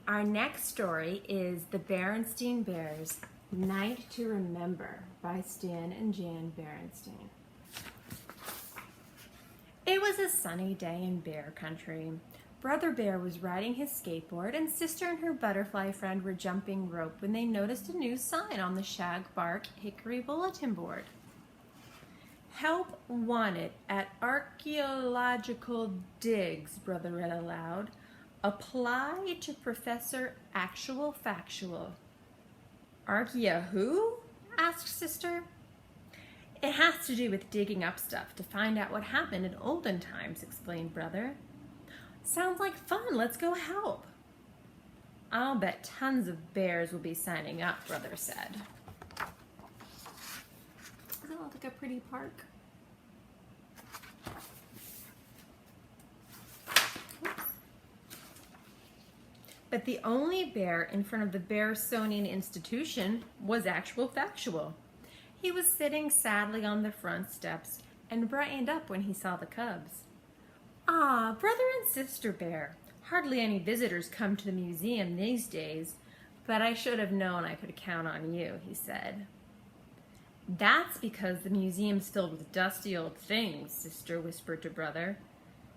Our next story is The Berenstain Bears, Night to Remember by Stan and Jan Berenstain. It was a sunny day in bear country. Brother Bear was riding his skateboard and Sister and her butterfly friend were jumping rope when they noticed a new sign on the shagbark hickory bulletin board. Help wanted at archaeological digs, Brother read aloud. Apply to Professor Actual Factual. Archaea who? Asked Sister. It has to do with digging up stuff to find out what happened in olden times, explained Brother. Sounds like fun. Let's go help. I'll bet tons of bears will be signing up, Brother said. Doesn't it look like a pretty park? But the only bear in front of the Berenstain institution was Actual Factual. He was sitting sadly on the front steps and brightened up when he saw the cubs. Ah, Brother and Sister Bear. Hardly any visitors come to the museum these days, but I should have known I could count on you, he said. That's because the museum's filled with dusty old things, Sister whispered to Brother.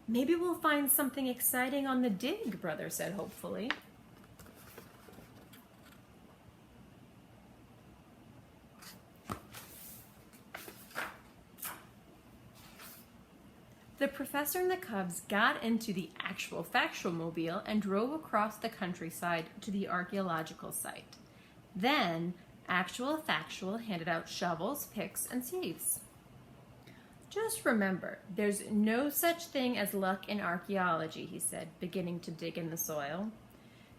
Maybe we'll find something exciting on the dig, Brother said hopefully. The professor and the cubs got into the Actual Factual mobile and drove across the countryside to the archaeological site. Then, Actual Factual handed out shovels, picks, and sieves. Just remember, there's no such thing as luck in archaeology, he said, beginning to dig in the soil.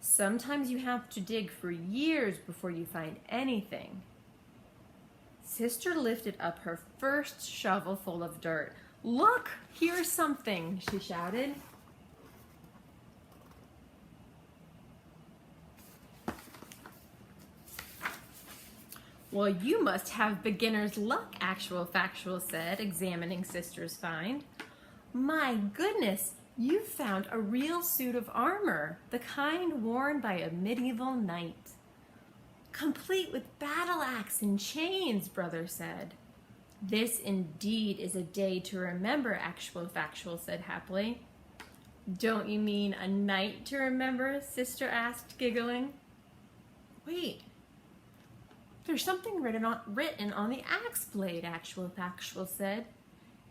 Sometimes you have to dig for years before you find anything. Sister lifted up her first shovel full of dirt. Look, here's something, she shouted. Well, you must have beginner's luck, Actual Factual said, examining Sister's find. My goodness, you found a real suit of armor, the kind worn by a medieval knight. Complete with battle axe and chains, Brother said. This indeed is a day to remember, Actual Factual said happily. Don't you mean a night to remember? Sister asked, giggling. Wait. There's something written on the axe blade, Actual Factual said.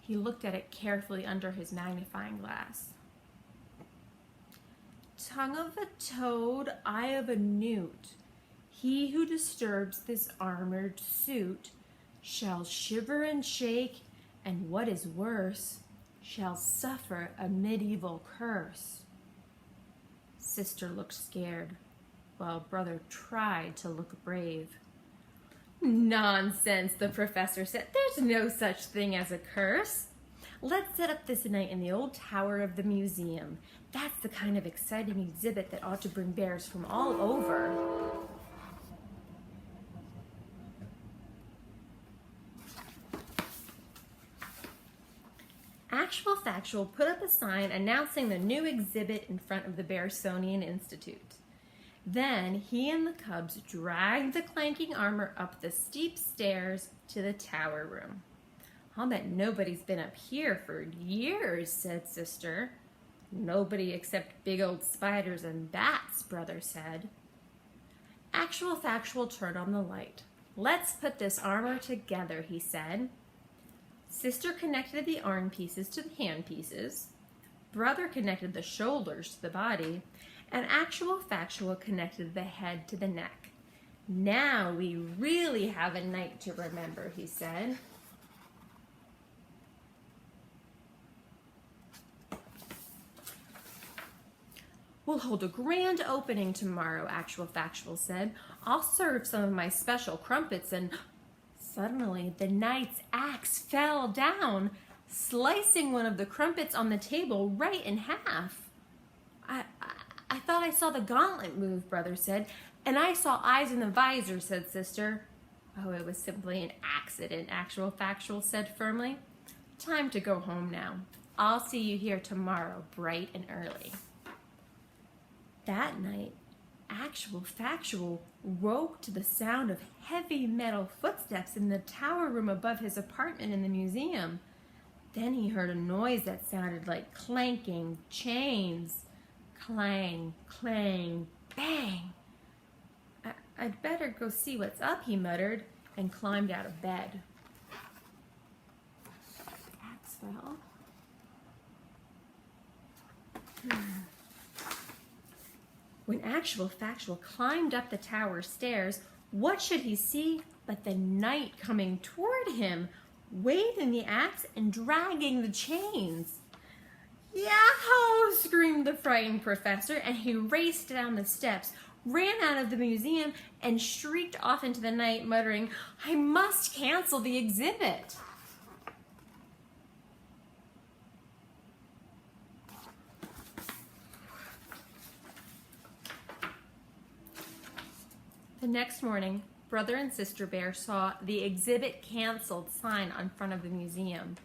He looked at it carefully under his magnifying glass. Tongue of a toad, eye of a newt. He who disturbs this armored suit shall shiver and shake, and what is worse, shall suffer a medieval curse. Sister looked scared, while Brother tried to look brave. Nonsense, the professor said. There's no such thing as a curse. Let's set up this night in the old tower of the museum. That's the kind of exciting exhibit that ought to bring bears from all over. Actual Factual put up a sign announcing the new exhibit in front of the Berenstain Institute. Then he and the cubs dragged the clanking armor up the steep stairs to the tower room. I'll bet nobody's been up here for years, said Sister. Nobody except big old spiders and bats, Brother said. Actual Factual turned on the light. Let's put this armor together, he said. Sister connected the arm pieces to the hand pieces. Brother connected the shoulders to the body. And Actual Factual connected the head to the neck. Now we really have a night to remember, he said. We'll hold a grand opening tomorrow, Actual Factual said. I'll serve some of my special crumpets and... Suddenly, the knight's axe fell down, slicing one of the crumpets on the table right in half. I thought I saw the gauntlet move, Brother said, and I saw eyes in the visor, said Sister. Oh, it was simply an accident, Actual Factual said firmly. Time to go home now. I'll see you here tomorrow, bright and early. That night, Actual Factual woke to the sound of heavy metal footsteps in the tower room above his apartment in the museum. Then he heard a noise that sounded like clanking chains. Clang, clang, bang. I'd better go see what's up, he muttered, and climbed out of bed. Axe fell. When Actual Factual climbed up the tower stairs, what should he see but the knight coming toward him, waving the axe and dragging the chains. "Yahoo!" screamed the frightened professor, and he raced down the steps, ran out of the museum, and shrieked off into the night, muttering, "I must cancel the exhibit." The next morning, Brother and Sister Bear saw the exhibit canceled sign on front of the museum.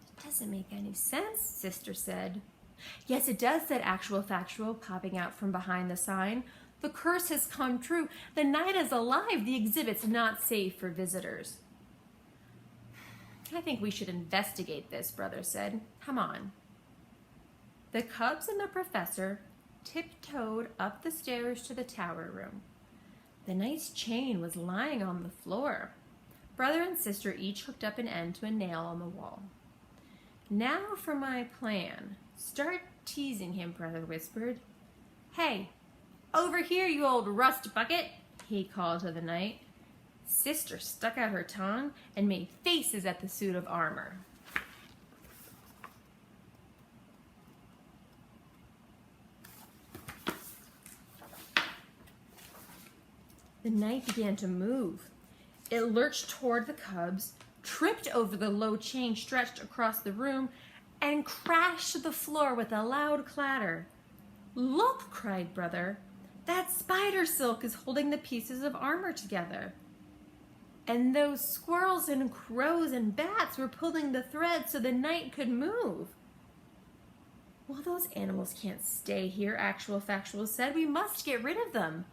"It doesn't make any sense," Sister said. "Yes, it does," said Actual Factual, popping out from behind the sign. "The curse has come true. The knight is alive. The exhibit's not safe for visitors." "I think we should investigate this," Brother said. "Come on." The cubs and the professor tiptoed up the stairs to the tower room. The knight's chain was lying on the floor. Brother and sister each hooked up an end to a nail on the wall. "Now for my plan. Start teasing him," Brother whispered. "Hey, over here, you old rust bucket," he called to the knight. Sister stuck out her tongue and made faces at the suit of armor. The knight began to move. It lurched toward the cubs, tripped over the low chain stretched across the room, and crashed to the floor with a loud clatter. "Look!" cried Brother. "That spider silk is holding the pieces of armor together. And those squirrels and crows and bats were pulling the thread so the knight could move." "Well, those animals can't stay here," Actual Factual said. "We must get rid of them."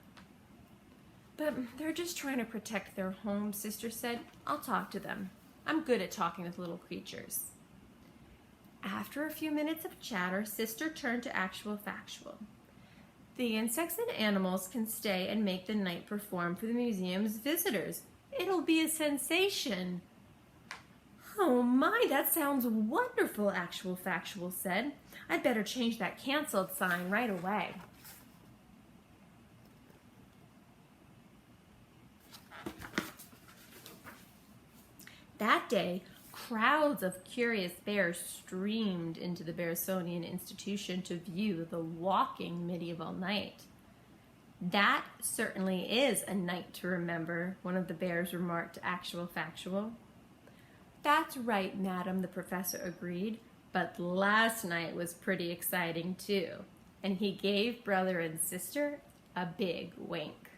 "But they're just trying to protect their home," Sister said. "I'll talk to them. I'm good at talking with little creatures." After a few minutes of chatter, Sister turned to Actual Factual. "The insects and animals can stay and make the night perform for the museum's visitors. It'll be a sensation." "Oh my, that sounds wonderful," Actual Factual said. "I'd better change that canceled sign right away." That day, crowds of curious bears streamed into the Berenstain institution to view the walking medieval knight. "That certainly is a night to remember," one of the bears remarked to Actual Factual. "That's right, madam," the professor agreed, "but last night was pretty exciting too." And he gave Brother and Sister a big wink.